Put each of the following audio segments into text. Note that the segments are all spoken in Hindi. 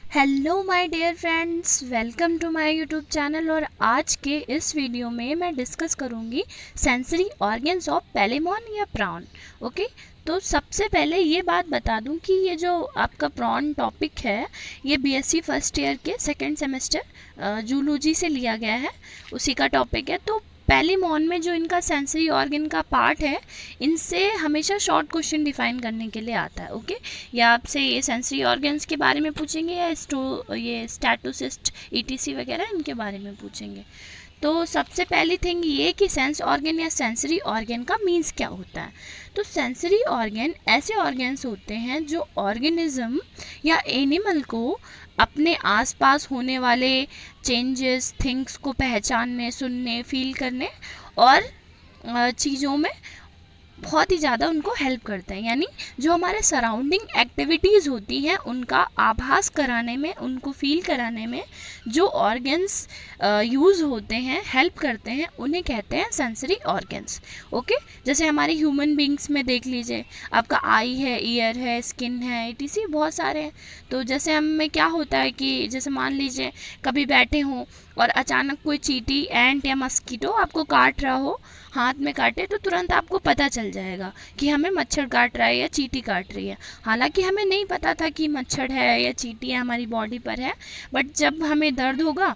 Hello my dear friends, welcome to my YouTube channel. और आज के इस वीडियो में मैं डिस्कस करूंगी सेंसरी ऑर्गन्स ऑफ पेलेमॉन या प्रॉन। ओके, तो सबसे पहले ये बात बता दूं कि ये जो आपका प्रॉन टॉपिक है ये बीएससी फर्स्ट ईयर के सेकंड सेमेस्टर जूलॉजी से लिया गया है, उसी का टॉपिक है। तो पेलेमॉन में जो इनका सेंसरी ऑर्गन का पार्ट है, इनसे हमेशा शॉर्ट क्वेश्चन डिफाइन करने के लिए आता है। ओके, या आपसे ये सेंसरी ऑर्गन्स के बारे में पूछेंगे या ये स्टैटोसिस्ट ईटीसी वगैरह इनके बारे में पूछेंगे। तो सबसे पहली थिंग ये कि सेंस ऑर्गन या सेंसरी ऑर्गन का मीन्स क्या होता है। तो सेंसरी ऑर्गन ऐसे ऑर्गन्स होते हैं जो ऑर्गेनिज्म या एनिमल को अपने आसपास होने वाले चेंजेस, थिंग्स को पहचानने, सुनने, फील करने और चीज़ों में बहुत ही ज़्यादा उनको हेल्प करते हैं। यानी जो हमारे सराउंडिंग एक्टिविटीज़ होती हैं उनका आभास कराने में, उनको फील कराने में जो ऑर्गन्स यूज़ होते हैं, हेल्प करते हैं, उन्हें कहते हैं सेंसरी ऑर्गन्स। ओके, जैसे हमारे ह्यूमन बींग्स में देख लीजिए, आपका आई है, ईयर है, स्किन है, ईटीसी बहुत सारे हैं। तो जैसे हमें क्या होता है कि जैसे मान लीजिए कभी बैठे हों और अचानक कोई चींटी, एंट या मस्कीटो आपको काट रहा हो, हाथ में काटे, तो तुरंत आपको पता चल जाएगा कि हमें मच्छर काट रहा है या चींटी काट रही है। हालांकि हमें नहीं पता था कि मच्छर है या चींटी हमारी बॉडी पर है, बट जब हमें दर्द होगा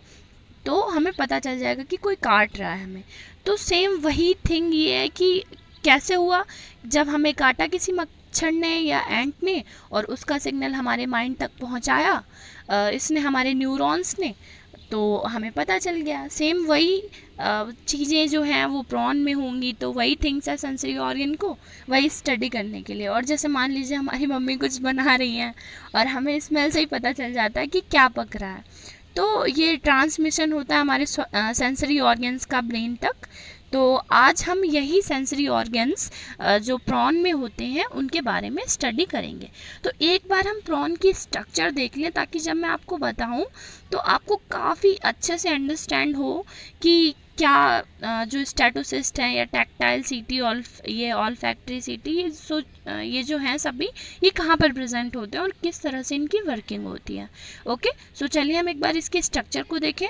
तो हमें पता चल जाएगा कि कोई काट रहा है हमें। तो सेम वही थिंग ये है कि कैसे हुआ, जब हमें काटा किसी मच्छर ने या एंट ने और उसका सिग्नल हमारे माइंड तक पहुंचाया, इसने हमारे न्यूरॉन्स ने, तो हमें पता चल गया। सेम वही चीज़ें जो हैं वो प्रॉन में होंगी, तो वही थिंग्स है सेंसरी ऑर्गन को वही स्टडी करने के लिए। और जैसे मान लीजिए हमारी मम्मी कुछ बना रही हैं और हमें स्मेल से ही पता चल जाता है कि क्या पक रहा है, तो ये ट्रांसमिशन होता है हमारे सेंसरी ऑर्गन्स का ब्रेन तक। तो आज हम यही सेंसरी ऑर्गन्स जो प्रॉन में होते हैं उनके बारे में स्टडी करेंगे। तो एक बार हम प्रॉन की स्ट्रक्चर देख लें, ताकि जब मैं आपको बताऊं तो आपको काफ़ी अच्छे से अंडरस्टैंड हो कि क्या जो स्टैटोसिस्ट हैं या टैक्टाइल सीटी, ये ऑल्फैक्टरी सीटी, ये जो हैं सभी, ये कहाँ पर प्रेजेंट होते हैं और किस तरह से इनकी वर्किंग होती है। ओके, सो चलिए हम एक बार इसके स्ट्रक्चर को देखें।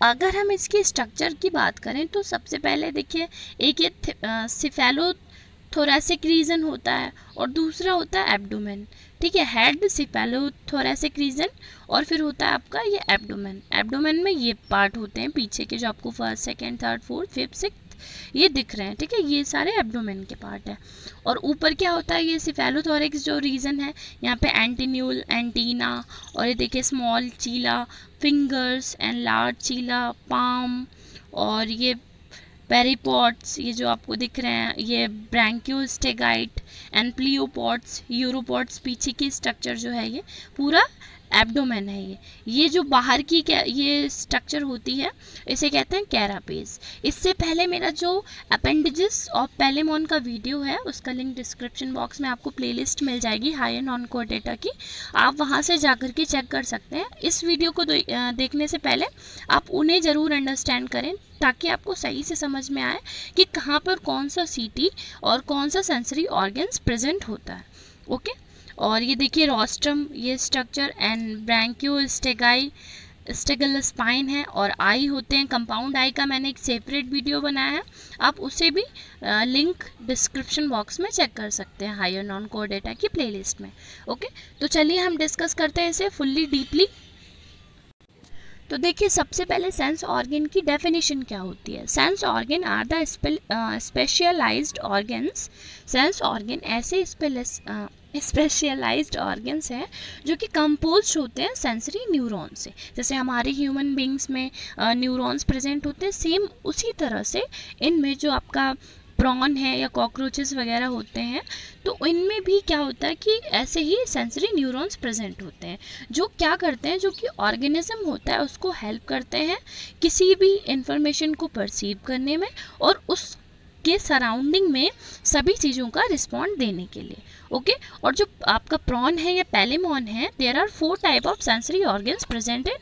अगर हम इसके स्ट्रक्चर की बात करें तो सबसे पहले देखिए, एक ये सिफेलोथोरैसिक रीजन होता है और दूसरा होता है एब्डोमेन। ठीक है, हेड, सिफेलोथोरैसिक रीजन और फिर होता है आपका ये एब्डोमेन। एब्डोमेन में ये पार्ट होते हैं पीछे के, जो आपको first, second, third, fourth, fifth, sixth ये दिख रहे हैं। ठीक है, ये सारे एब्डोमेन के पार्ट है। और ऊपर क्या होता है, ये सिफेलोथोरैक्स जो रीजन है, यहाँ पे एंटीन्यूल, एंटीना, और ये देखिए small chela, fingers and large chela, palm, और ये पेरिपोड्स, ये जो आपको दिख रहे हैं, ये ब्रैंकियोस्टेगाइट एंड प्लियोपोड्स, यूरोपोड्स, पीछे की स्ट्रक्चर जो है ये पूरा एब्डोमेन है। ये जो बाहर की ये स्ट्रक्चर होती है इसे कहते हैं कैरापेस। इससे पहले मेरा जो अपेंडिजेस ऑफ पेलेमॉन का वीडियो है उसका लिंक डिस्क्रिप्शन बॉक्स में आपको प्लेलिस्ट मिल जाएगी, high and non core data की, आप वहाँ से जाकर के चेक कर सकते हैं। इस वीडियो को देखने से पहले आप उन्हें ज़रूर अंडरस्टैंड करें, ताकि आपको सही से समझ में आए कि कहाँ पर कौन सा सीटी और कौन सा सेंसरी ऑर्गन्स प्रेजेंट होता है। ओके, और ये देखिए रोस्ट्रम, ये स्ट्रक्चर, एंड ब्रैंकियोस्टेगाई, स्टेगल स्पाइन है, और आई होते हैं। कंपाउंड आई का मैंने एक सेपरेट वीडियो बनाया है, आप उसे भी लिंक डिस्क्रिप्शन बॉक्स में चेक कर सकते हैं, हायर नॉन कोर डेटा की प्लेलिस्ट में। ओके, तो चलिए हम डिस्कस करते हैं इसे फुल्ली डीपली। तो देखिए, सबसे पहले सेंस ऑर्गन की डेफिनेशन क्या होती है। Sense organ are the specialised organs. Sense organ ऐसे स्पेशलाइज्ड ऑर्गन्स हैं जो कि कंपोज होते हैं सेंसरी न्यूरॉन से। जैसे हमारे ह्यूमन बींग्स में न्यूरॉन्स प्रेजेंट होते हैं, सेम उसी तरह से इनमें जो आपका प्रॉन है या कॉकरोचेस वगैरह होते हैं, तो इनमें भी क्या होता है कि ऐसे ही सेंसरी न्यूरॉन्स प्रेजेंट होते हैं, जो क्या करते हैं, जो कि ऑर्गेनिज्म होता है उसको हेल्प करते हैं किसी भी इंफॉर्मेशन को परसीव करने में और उस के सराउंडिंग में सभी चीज़ों का रिस्पॉन्ड देने के लिए। ओके। और जो आपका प्रॉन है या पैलेमॉन है, there are 4 type of sensory organs present in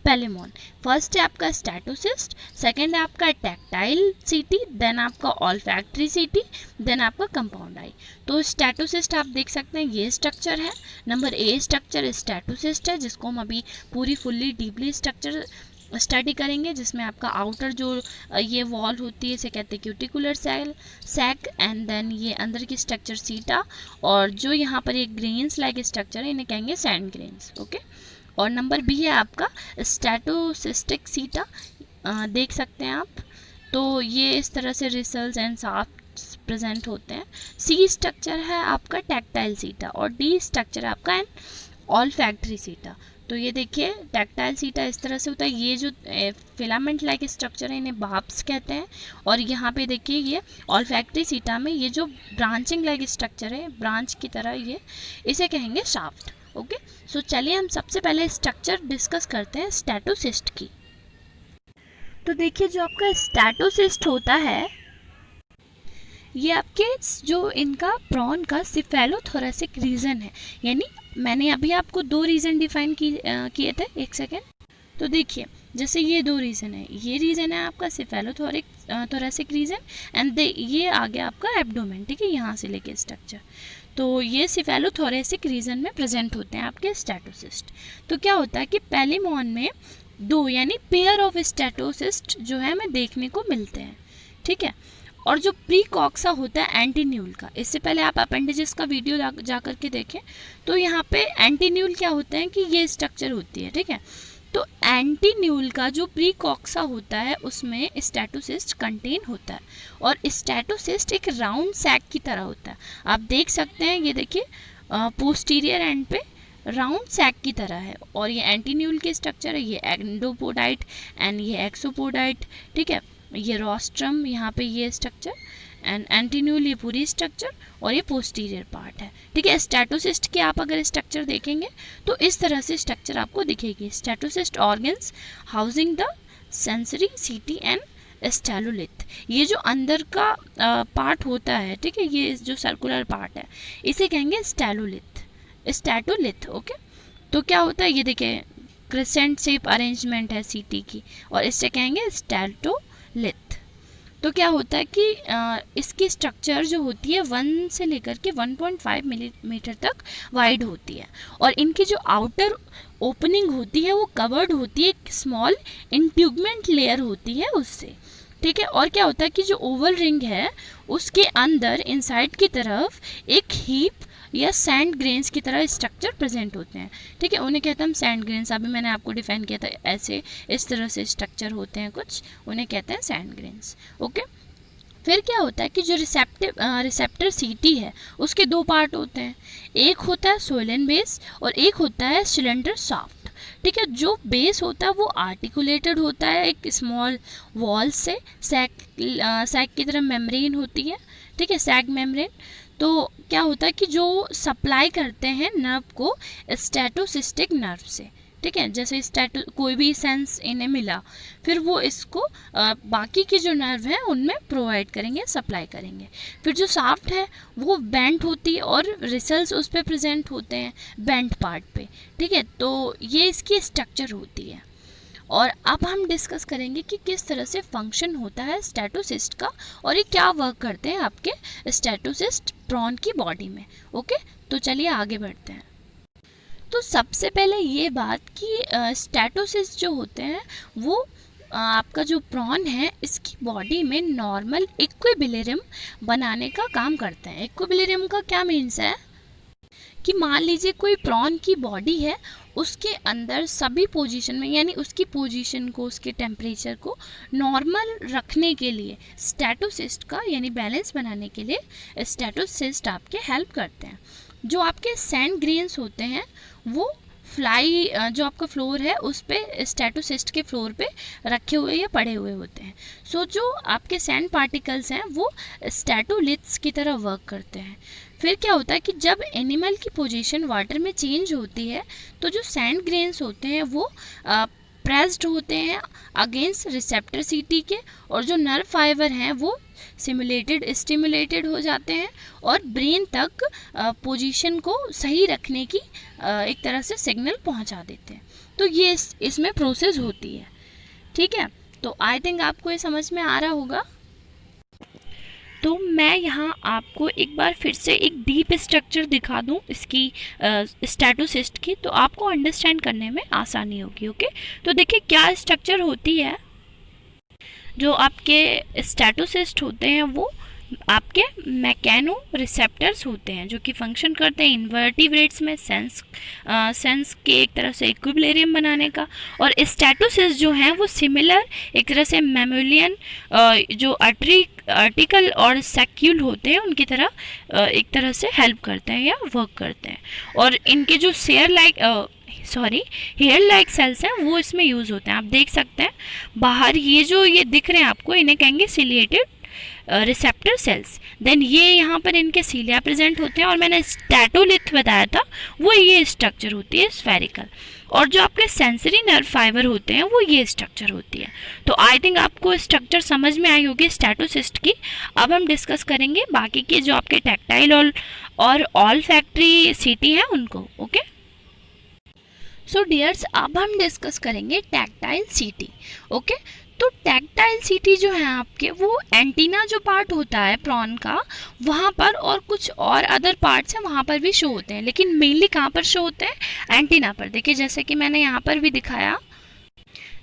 Palaemon. First है आपका स्टैटोसिस्ट, सेकंड है आपका टैक्टाइल सीटी, देन आपका ऑल्फैक्टरी सीटी, देन आपका कंपाउंड आई। तो स्टैटोसिस्ट आप देख सकते हैं ये स्ट्रक्चर है। नंबर ए स्ट्रक्चर स्टैटोसिस्ट है, जिसको हम अभी पूरी फुल्ली डीपली स्ट्रक्चर स्टडी करेंगे, जिसमें आपका आउटर जो ये वॉल होती है इसे कहते हैं cuticular cell sac, and then ये अंदर की स्ट्रक्चर सीटा, और जो यहाँ पर ये ग्रेन्स लाइक स्ट्रक्चर है इन्हें कहेंगे सैंड ग्रेन्स, ओके। और नंबर बी है आपका स्टैटोसिस्टिक सीटा, देख सकते हैं आप। तो ये इस तरह से रिसल्स एंड साफ्ट प्रेजेंट होते हैं। सी स्ट्रक्चर है आपका टैक्टाइल सीटा, और डी स्ट्रक्चर है आपका एन ऑल्फैक्टरी सीटा। तो ये देखिए टैक्टाइल सीटा इस तरह से होता है, ये जो फिलामेंट लाइक स्ट्रक्चर है इन्हें बार्ब्स कहते हैं। और यहाँ पे देखिए ये ऑल्फैक्टरी सीटा में ये जो ब्रांचिंग लाइक स्ट्रक्चर है, ब्रांच की तरह, ये इसे कहेंगे शाफ्ट, ओके। सो चलिए हम सबसे पहले स्ट्रक्चर डिस्कस करते हैं स्टैटोसिस्ट की। तो देखिए जो आपका स्टैटोसिस्ट होता है ये आपके जो इनका प्रॉन का सिफेलोथोरेसिक रीजन है, यानी मैंने अभी आपको 2 रीजन डिफाइन किए थे, एक सेकेंड। तो देखिए जैसे ये 2 रीजन है, ये रीजन है आपका सिफेलोथोरेसिक रीजन, एंड ये आ गया आपका एब्डोमेन, ठीक है, यहाँ से लेके स्ट्रक्चर। तो ये सिफेलोथोरेसिक रीजन में प्रेजेंट होते हैं आपके स्टैटोसिस्ट। तो क्या होता है कि पैलेमॉन में 2 यानी पेयर ऑफ स्टैटोसिस्ट जो है हमें देखने को मिलते हैं, ठीक है। और जो प्रीकॉक्सा होता है एंटीन्यूल का, इससे पहले आप अपेंडेजेस का वीडियो जा करके देखें। तो यहाँ पे एंटीन्यूल क्या होते हैं कि ये स्ट्रक्चर होती है, ठीक है। तो एंटीन्यूल का जो प्रीकॉक्सा होता है उसमें स्टैटोसिस्ट कंटेन होता है, और स्टैटोसिस्ट एक राउंड सैक की तरह होता है। आप देख सकते हैं, ये देखिए पोस्टीरियर एंड पे राउंड सैक की तरह है, और ये एंटीन्यूल के स्ट्रक्चर है, ये एंडोपोडाइट एंड ये एक्सोपोडाइट, ठीक है। ये रोस्ट्रम यहाँ पे ये स्ट्रक्चर, एंड एंटीन्यूल ये पूरी स्ट्रक्चर, और ये पोस्टीरियर पार्ट है, ठीक है। स्टैटोसिस्ट के आप अगर स्ट्रक्चर देखेंगे तो इस तरह से स्ट्रक्चर आपको दिखेगी। Statocyst organs housing the sensory सीटी एंड स्टैलोलिथ, ये जो अंदर का पार्ट होता है, ठीक है, ये जो सर्कुलर पार्ट है इसे कहेंगे स्टैटोलिथ, ओके। तो क्या होता है, ये देखिए क्रिसेंट शेप अरेंजमेंट है सीटी की, और इससे कहेंगे स्टैटोलिथ। तो क्या होता है कि इसकी स्ट्रक्चर जो होती है 1 से लेकर के 1.5 मिलीमीटर तक वाइड होती है, और इनकी जो आउटर ओपनिंग होती है वो कवर्ड होती है एक स्मॉल इंट्यूबमेंट लेयर होती है उससे, ठीक है। और क्या होता है कि जो ओवल रिंग है उसके अंदर इनसाइड की तरफ एक हीप या सैंड ग्रेन्स की तरह स्ट्रक्चर प्रेजेंट होते हैं, ठीक है। उन्हें कहते हैं हम सैंड ग्रेन्स, अभी मैंने आपको डिफाइन किया था, ऐसे इस तरह से स्ट्रक्चर होते हैं कुछ, उन्हें कहते हैं सैंड ग्रेन्स, ओके। फिर क्या होता है कि जो रिसेप्टर सीटी है उसके 2 पार्ट होते हैं, एक होता है सोइलन बेस और एक होता है सिलेंडर शाफ्ट, ठीक है। जो बेस होता है वो आर्टिकुलेटेड होता है एक स्मॉल वॉल से, सैक की तरह मेम्ब्रेन होती है, ठीक है, सैक मेम्ब्रेन। तो क्या होता है कि जो सप्लाई करते हैं नर्व को स्टैटोसिस्टिक नर्व से, ठीक है, जैसे कोई भी सेंस इन्हें मिला फिर वो इसको बाकी की जो नर्व है उनमें प्रोवाइड करेंगे, सप्लाई करेंगे। फिर जो शाफ्ट है वो बेंट होती है और रिसल्स उस पर प्रेजेंट होते हैं बेंट पार्ट पे, ठीक है। तो ये इसकी स्ट्रक्चर होती है। और अब हम डिस्कस करेंगे कि किस तरह से फंक्शन होता है स्टैटोसिस्ट का, और ये क्या वर्क करते हैं आपके स्टैटोसिस्ट प्रॉन की बॉडी में, ओके। तो चलिए आगे बढ़ते हैं। तो सबसे पहले ये बात कि स्टैटोसिस्ट जो होते हैं वो आपका जो प्रॉन है इसकी बॉडी में नॉर्मल इक्विलिब्रियम बनाने का काम करते हैं। इक्विलिब्रियम का क्या मीन्स है कि मान लीजिए कोई प्रॉन की बॉडी है, उसके अंदर सभी पोजीशन में, यानी उसकी पोजीशन को, उसके टेम्परेचर को नॉर्मल रखने के लिए स्टैटोसिस्ट का, यानी बैलेंस बनाने के लिए स्टैटोसिस्ट आपके हेल्प करते हैं। जो आपके सैंड ग्रेन्स होते हैं वो फ्लाई जो आपका फ्लोर है उस पे स्टैटोसिस्ट के फ्लोर पे रखे हुए या पड़े हुए होते हैं। सो जो आपके सैंड पार्टिकल्स हैं वो स्टैटोलिथ्स की तरह वर्क करते हैं। फिर क्या होता है कि जब एनिमल की पोजीशन वाटर में चेंज होती है तो जो सैंड ग्रेन्स होते हैं वो प्रेस्ड होते हैं अगेंस्ट रिसेप्टर सीटी के, और जो नर्व फाइबर हैं वो सिमुलेटेड स्टिमुलेटेड हो जाते हैं और ब्रेन तक पोजीशन को सही रखने की एक तरह से सिग्नल पहुंचा देते हैं। तो ये इसमें प्रोसेस होती है, ठीक है। तो आई थिंक आपको ये समझ में आ रहा होगा। तो मैं यहाँ आपको एक बार फिर से एक डीप स्ट्रक्चर दिखा दूँ इसकी स्टैटोसिस्ट की, तो आपको अंडरस्टैंड करने में आसानी होगी। ओके, तो देखिए क्या स्ट्रक्चर होती है। जो आपके स्टैटोसिस्ट होते हैं वो आपके मैकेनो रिसेप्टर्स होते हैं जो कि फंक्शन करते हैं इन्वर्टिब्रेट्स में सेंस के एक तरह से इक्विलिब्रियम बनाने का। और स्टैटोसिस्ट जो हैं वो सिमिलर एक तरह से मैमेलियन जो आर्टिकल और सैक्यूल होते हैं उनकी तरह एक तरह से हेल्प करते हैं या वर्क करते हैं। और इनके जो हेयर लाइक सेल्स हैं वो इसमें यूज़ होते हैं। आप देख सकते हैं बाहर ये दिख रहे हैं आपको, इन्हें कहेंगे सिलिएटेड रिसेप्टर सेल्स। देन ये यहाँ पर इनके सीलिया प्रेजेंट होते हैं और मैंने स्टैटोलिथ बताया था वो ये स्ट्रक्चर होती है स्फेरिकल। और जो आपके सेंसरी नर्व फाइबर होते हैं वो ये स्ट्रक्चर होती है। तो आई थिंक आपको स्ट्रक्चर समझ में आई होगी स्टैटोसिस्ट की। अब हम डिस्कस करेंगे बाकी के जो आपके टैक्टाइल और ऑल्फैक्टरी सिटी हैं उनको। ओके, सो डियर्स अब हम डिस्कस करेंगे टैक्टाइल सिटी। ओके, तो टैक्टाइल सिटी जो है आपके वो एंटीना जो पार्ट होता है प्रॉन का वहाँ पर, और कुछ और अदर पार्ट्स हैं वहाँ पर भी शो होते हैं, लेकिन मेनली कहाँ पर शो होते हैं, एंटीना पर। देखिए जैसे कि मैंने यहाँ पर भी दिखाया,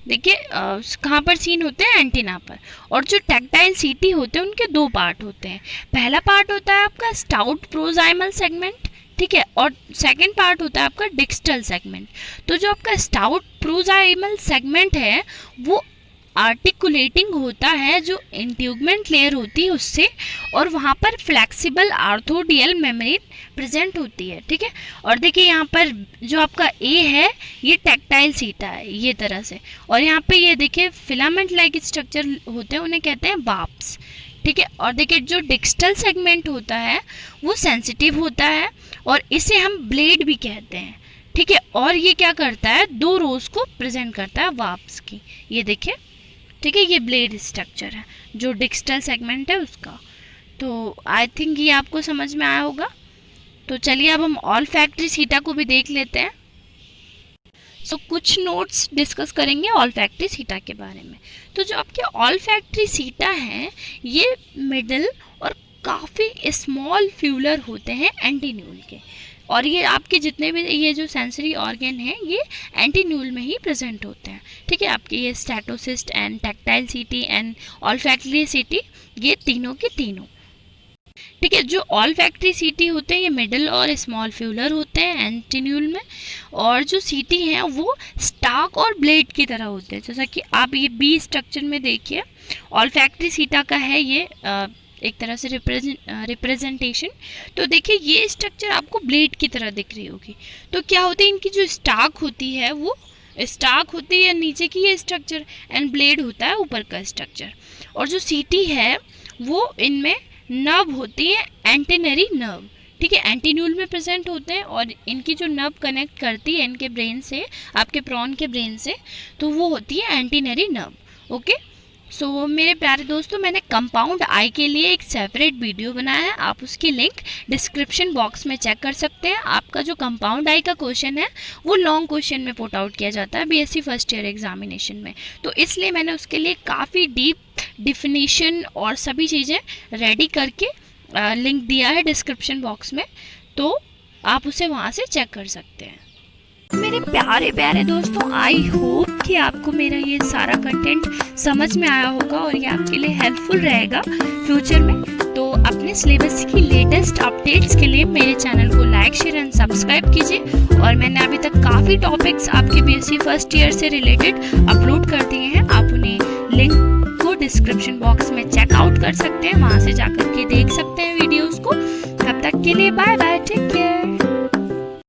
देखिए कहाँ पर सीन होते हैं, एंटीना पर। और जो टैक्टाइल सिटी होते हैं उनके दो पार्ट होते हैं। पहला पार्ट होता है आपका स्टाउट प्रोजाइमल सेगमेंट, ठीक है, और सेकंड पार्ट होता है आपका डिक्स्टल सेगमेंट। तो जो आपका स्टाउट प्रोजाइमल सेगमेंट है वो आर्टिकुलेटिंग होता है जो इंट्यूगमेंट लेयर होती है उससे, और वहाँ पर फ्लेक्सिबल आर्थोडियल मेम्ब्रेन प्रेजेंट होती है, ठीक है। और देखिए यहाँ पर जो आपका ए है ये टैक्टाइल सीटा है ये तरह से, और यहाँ पे ये देखिए फिलामेंट लाइक स्ट्रक्चर होते हैं उन्हें कहते हैं बार्ब्स, ठीक है। और देखिए जो डिक्स्टल सेगमेंट होता है वो सेंसिटिव होता है और इसे हम ब्लेड भी कहते हैं, ठीक है। और ये क्या करता है, दो रोज को प्रेजेंट करता है वार्ब्स की, ये देखिए, ठीक है। ये ब्लेड स्ट्रक्चर है जो डिक्स्टल सेगमेंट है उसका। तो आई थिंक ये आपको समझ में आया होगा। तो चलिए अब हम ऑल्फैक्टरी सीटा को भी देख लेते हैं। सो कुछ नोट्स डिस्कस करेंगे ऑल्फैक्टरी सीटा के बारे में। तो जो आपके ऑल्फैक्टरी सीटा हैं ये मिडल और काफ़ी स्मॉल फ्यूलर होते हैं एंटीन्यूल के, और ये आपके जितने भी ये जो सेंसरी ऑर्गन हैं ये एंटीन्यूल में ही प्रेजेंट होते हैं, ठीक है। आपके ये statocyst and tactile city and olfactory city ये तीनों के तीनों, ठीक है। जो ऑल्फैक्टरी सिटी होते हैं ये मिडल और स्मॉल फ्यूलर होते हैं एंटीन्यूल में, और जो सिटी हैं वो स्टाक और ब्लेड की तरह होते हैं। जैसा कि आप ये बी स्ट्रक्चर में देखिए ऑल्फैक्टरी सीटा का है ये एक तरह से रिप्रेजेंटेशन। तो देखिए ये स्ट्रक्चर आपको ब्लेड की तरह दिख रही होगी। तो क्या होती है, इनकी जो स्टाक होती है वो स्टाक होती है नीचे की ये स्ट्रक्चर, एंड ब्लेड होता है ऊपर का स्ट्रक्चर। और जो सीटी है वो इनमें नर्व होती है, एंटेनरी नर्व, ठीक है, एंटीन्यूल में प्रेजेंट होते हैं, और इनकी जो नर्व कनेक्ट करती है इनके ब्रेन से, आपके प्रॉन के ब्रेन से, तो वो होती है एंटीनरी नर्व। ओके, सो मेरे प्यारे दोस्तों मैंने कंपाउंड आई के लिए एक सेपरेट वीडियो बनाया है, आप उसकी लिंक डिस्क्रिप्शन बॉक्स में चेक कर सकते हैं। आपका जो कंपाउंड आई का क्वेश्चन है वो लॉन्ग क्वेश्चन में पुट आउट किया जाता है बीएससी फर्स्ट ईयर एग्जामिनेशन में, तो इसलिए मैंने उसके लिए काफ़ी डीप डिफिनीशन और सभी चीज़ें रेडी करके लिंक दिया है डिस्क्रिप्शन बॉक्स में, तो आप उसे वहाँ से चेक कर सकते हैं। मेरे प्यारे प्यारे दोस्तों, आई होप कि आपको मेरा ये सारा कंटेंट समझ में आया होगा और ये आपके लिए हेल्पफुल रहेगा फ्यूचर में। तो अपने सिलेबस की लेटेस्ट अपडेट्स के लिए मेरे चैनल को लाइक शेयर एंड सब्सक्राइब कीजिए। और मैंने अभी तक काफ़ी टॉपिक्स आपके बीएससी फर्स्ट ईयर से रिलेटेड अपलोड कर दिए हैं, आप उन्हें लिंक को डिस्क्रिप्शन बॉक्स में चेकआउट कर सकते हैं, वहाँ से जाकर के देख सकते हैं वीडियोज़ को। तब तक के लिए बाय बाय।